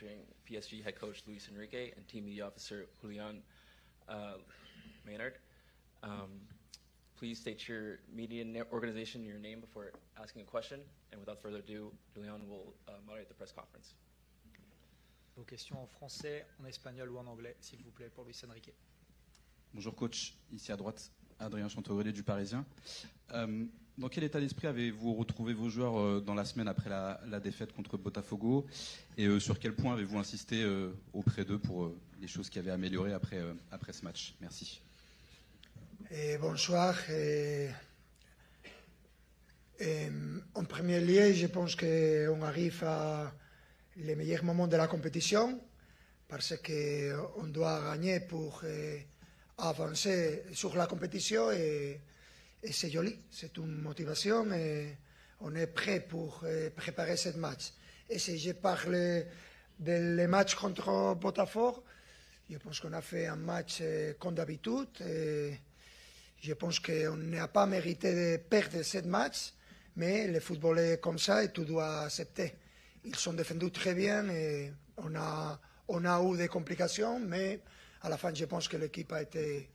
featuring PSG head coach Luis Enrique and team media officer Julian Maynard. Please state your media organization, your name before asking a question. And without further ado, Julian will moderate the press conference. Vos questions en français, en espagnol ou en anglais, s'il vous plaît, pour Luis Enrique. Bonjour coach, ici à droite, Adrien Chantegrelet du Parisien. Dans quel état d'esprit avez-vous retrouvé vos joueurs dans la semaine après la défaite contre Botafogo et sur quel point avez-vous insisté auprès d'eux pour les choses qui avaient amélioré après ce match? Merci. Bonsoir. En premier lieu, je pense qu'on arrive à les meilleurs moments de la compétition parce qu'on doit gagner pour avancer sur la compétition et c'est joli, c'est une motivation et on est prêt pour préparer ce match. Et si je parle du match contre Botafogo, je pense qu'on a fait un match comme d'habitude. Je pense qu'on n'a pas mérité de perdre ce match, mais le football est comme ça et tu dois accepter. Ils sont défendus très bien et on a eu des complications, mais à la fin, je pense que l'équipe a été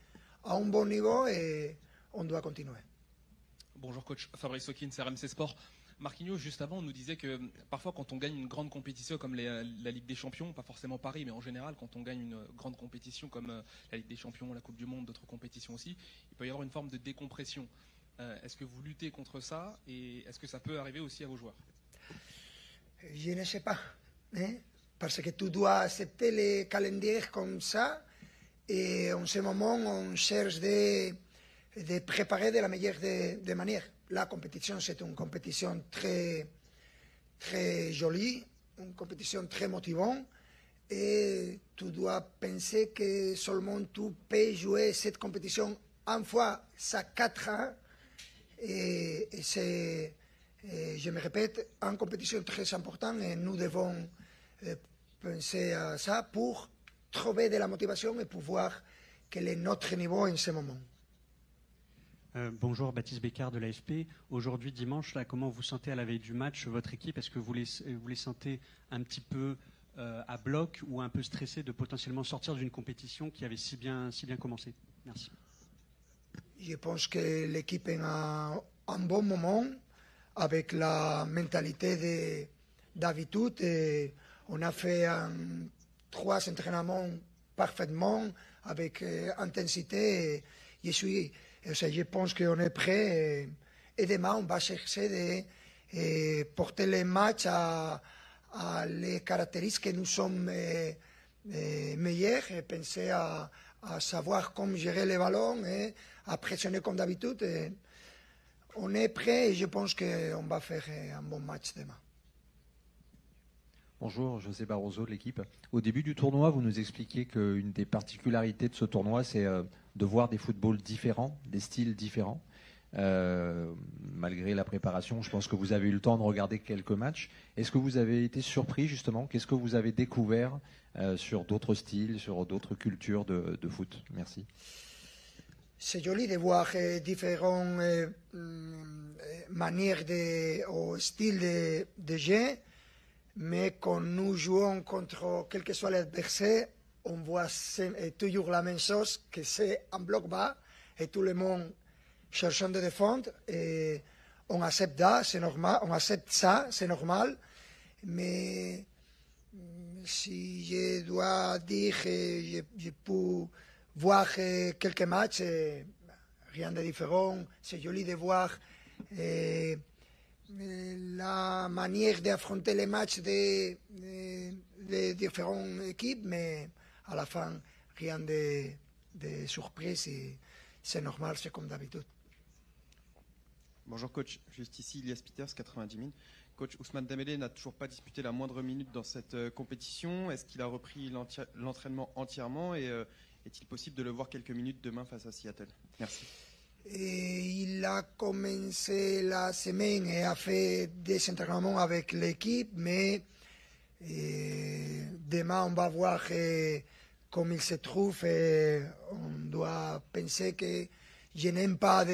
à un bon niveau et on doit continuer. Bonjour coach, Fabrice Hawkins, RMC Sport. Marquinhos, juste avant, nous disait que parfois quand on gagne une grande compétition comme la Ligue des Champions, pas forcément Paris, mais en général, quand on gagne une grande compétition comme la Ligue des Champions, la Coupe du Monde, d'autres compétitions aussi, il peut y avoir une forme de décompression. Est-ce que vous luttez contre ça et est-ce que ça peut arriver aussi à vos joueurs? Je ne sais pas, parce que tu dois accepter les calendriers comme ça et en ce moment, on cherche de préparer de la meilleure des manières. La compétition, c'est une compétition très, très jolie, une compétition très motivante et tu dois penser que seulement tu peux jouer cette compétition une fois chaque 4 ans et c'est, je me répète, une compétition très importante et nous devons penser à ça pour trouver de la motivation et pouvoir quel est notre niveau en ce moment. Bonjour, Baptiste Bécard de l'AFP. Aujourd'hui, dimanche, là, comment vous sentez à la veille du match votre équipe? Est-ce que vous les sentez un petit peu à bloc ou un peu stressés de potentiellement sortir d'une compétition qui avait si bien commencé? Merci. Je pense que l'équipe est à un bon moment avec la mentalité d'habitude. On a fait 3 entraînements parfaitement avec intensité. Je pense qu'on est prêt et demain on va chercher de porter les matchs à les caractéristiques que nous sommes meilleurs et penser à savoir comment gérer les ballons et à pressionner comme d'habitude. On est prêt et je pense qu'on va faire un bon match demain. Bonjour, José Barroso de l'équipe. Au début du tournoi, vous nous expliquiez qu'une des particularités de ce tournoi, c'est de voir des footballs différents, des styles différents. Malgré la préparation, je pense que vous avez eu le temps de regarder quelques matchs. Est-ce que vous avez été surpris justement? Qu'est-ce que vous avez découvert sur d'autres styles, sur d'autres cultures de foot? Merci. C'est joli de voir différentes manières ou styles de jeu. Mais quand nous jouons contre quel que soit l'adversaire, on voit toujours la même chose, que c'est un bloc bas et tout le monde cherchant de défendre. Et on accepte ça, c'est normal. Mais si je dois dire, je peux voir quelques matchs, rien de différent. C'est joli de voir la manière d'affronter les matchs des différentes équipes, mais à la fin, rien de surprise. C'est normal, c'est comme d'habitude. Bonjour coach, juste ici Ilias Peters, 90 000. Coach, Ousmane Dembélé n'a toujours pas disputé la moindre minute dans cette compétition. Est-ce qu'il a repris l'entraînement entièrement et est-il possible de le voir quelques minutes demain face à Seattle? Merci. Il a commencé la semaine et a fait des entraînements avec l'équipe, mais demain on va voir comment il se trouve. On doit penser que je n'aime pas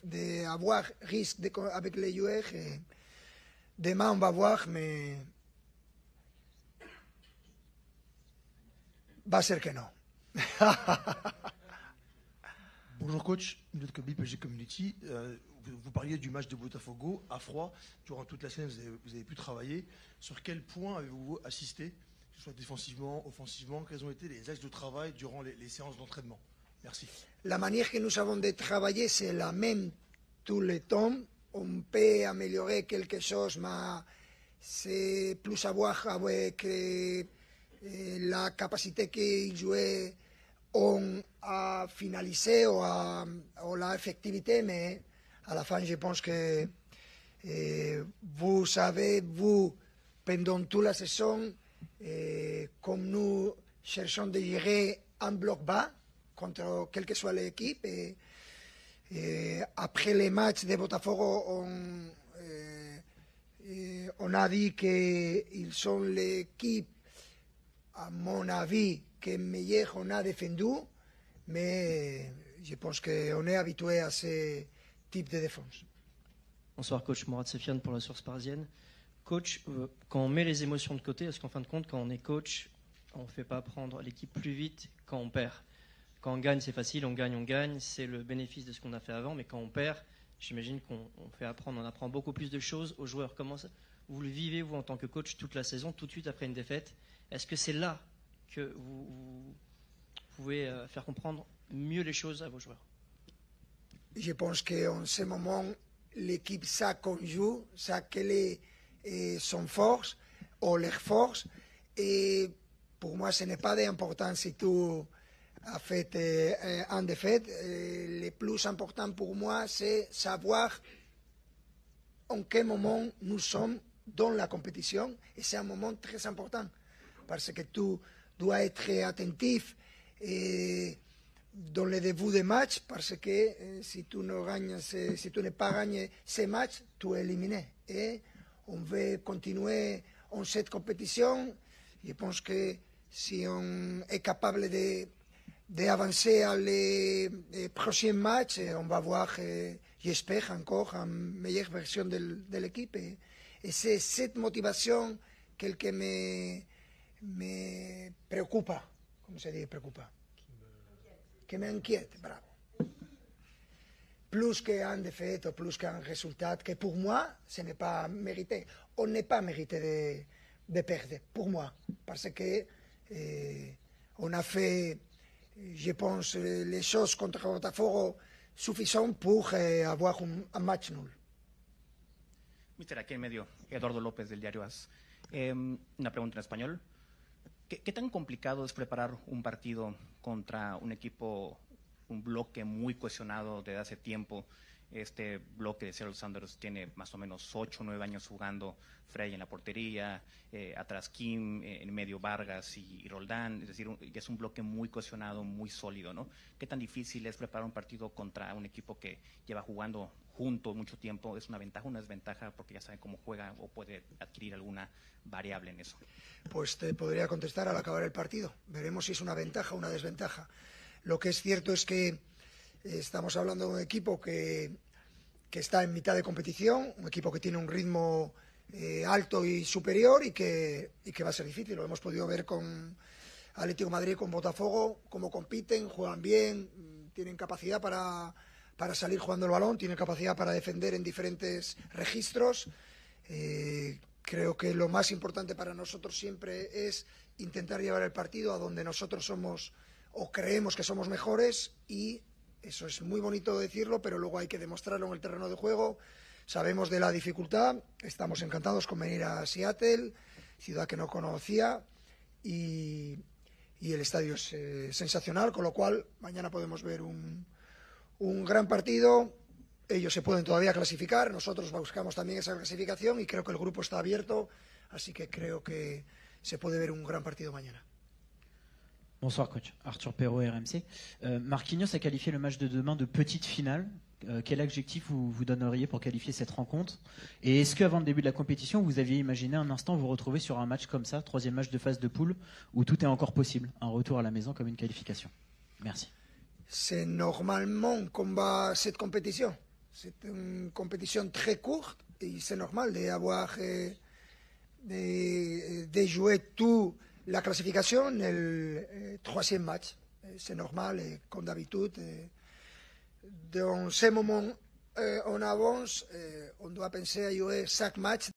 d'avoir risque avec les joueurs. Demain on va voir, mais va a ser que no. Bonjour coach, Milot Kobi, PG Community. Vous parliez du match de Botafogo à froid. Durant toute la semaine, vous avez pu travailler. Sur quel point avez-vous assisté, que ce soit défensivement, offensivement? Quels ont été les axes de travail durant les séances d'entraînement? Merci. La manière que nous avons de travailler, c'est la même tout le temps. On peut améliorer quelque chose, mais c'est plus à voir avec la capacité qu'ils jouaient à finaliser ou la effectivité, mais à la fin, je pense que vous savez, vous, pendant toute la saison, comme nous cherchons de gérer un bloc bas contre quelle que soit l'équipe, et après les matchs de Botafogo, on a dit qu'ils sont l'équipe, à mon avis, que meilleur on a défendu, mais je pense qu'on est habitué à ce type de défense. Bonsoir coach, Mourad Sefiane pour la Source Parisienne. Coach, quand on met les émotions de côté, est-ce qu'en fin de compte, quand on est coach, on ne fait pas prendre l'équipe plus vite quand on perd? Quand on gagne, c'est facile, on gagne, c'est le bénéfice de ce qu'on a fait avant, mais quand on perd, j'imagine qu'on fait apprendre, on apprend beaucoup plus de choses aux joueurs. Comment ça, vous le vivez, vous, en tant que coach, toute la saison, tout de suite après une défaite? Est-ce que c'est là que vous pouvez faire comprendre mieux les choses à vos joueurs? Je pense qu'en ce moment, l'équipe sait qu'on joue, sait quelle est son force ou leur force. Et pour moi, ce n'est pas d'important si tu as fait un défaite. Le plus important pour moi, c'est savoir en quel moment nous sommes dans la compétition. Et c'est un moment très important parce que tu dois être attentif dans le début des matchs parce que si tu n'es pas gagné ces matchs, tu es éliminé. Et on veut continuer en cette compétition. Je pense que si on est capable d'avancer à les prochains matchs, on va voir, j'espère encore, une meilleure version de l'équipe. Et c'est cette motivation que me preocupa. ¿Cómo se dice preocupa? Que me inquiète, bravo. Plus qu'un défaite ou plus qu'un résultat, que pour moi, ce n'est pas mérité. On n'est pas mérité de perdre, pour moi. Parce que on a fait, je pense, les choses contre Botafogo suffisantes pour avoir un match nul. Mister, aquí en medio, Eduardo López del diario AS. Una pregunta en español. ¿Qué tan complicado es preparar un partido contra un equipo, un bloque muy cohesionado desde hace tiempo? Este bloque de Seattle Sounders tiene más o menos 8 o 9 años jugando. Frey en la portería, atrás Kim, en medio Vargas y Roldán. Es decir, es un bloque muy cohesionado, muy sólido, ¿no? ¿Qué tan difícil es preparar un partido contra un equipo que lleva jugando junto mucho tiempo? ¿Es una ventaja o una desventaja porque ya saben cómo juega o puede adquirir alguna variable en eso? Pues te podría contestar al acabar el partido. Veremos si es una ventaja o una desventaja. Lo que es cierto es que estamos hablando de un equipo que está en mitad de competición, un equipo que tiene un ritmo alto y superior y que va a ser difícil. Lo hemos podido ver con Atlético de Madrid, con Botafogo, cómo compiten, juegan bien, tienen capacidad para salir jugando el balón, tienen capacidad para defender en diferentes registros. Creo que lo más importante para nosotros siempre es intentar llevar el partido a donde nosotros somos o creemos que somos mejores, y eso es muy bonito decirlo, pero luego hay que demostrarlo en el terreno de juego. Sabemos de la dificultad, estamos encantados con venir a Seattle, ciudad que no conocía, y el estadio es sensacional, con lo cual mañana podemos ver un gran partido. Ellos se pueden todavía clasificar, nosotros buscamos también esa clasificación y creo que el grupo está abierto, así que creo que se puede ver un gran partido mañana. Bonsoir coach, Arthur Perrault, RMC. Marquinhos a qualifié le match de demain de petite finale. Quel adjectif vous donneriez pour qualifier cette rencontre? Et est-ce qu'avant le début de la compétition, vous aviez imaginé un instant vous retrouver sur un match comme ça, troisième match de phase de poule, où tout est encore possible, un retour à la maison comme une qualification? Merci. C'est normalement comme va cette compétition. C'est une compétition très courte et c'est normal de jouer tous la classification, le troisième match. C'est normal, et comme d'habitude. Dans ce moment, on avance, on doit penser à jouer chaque match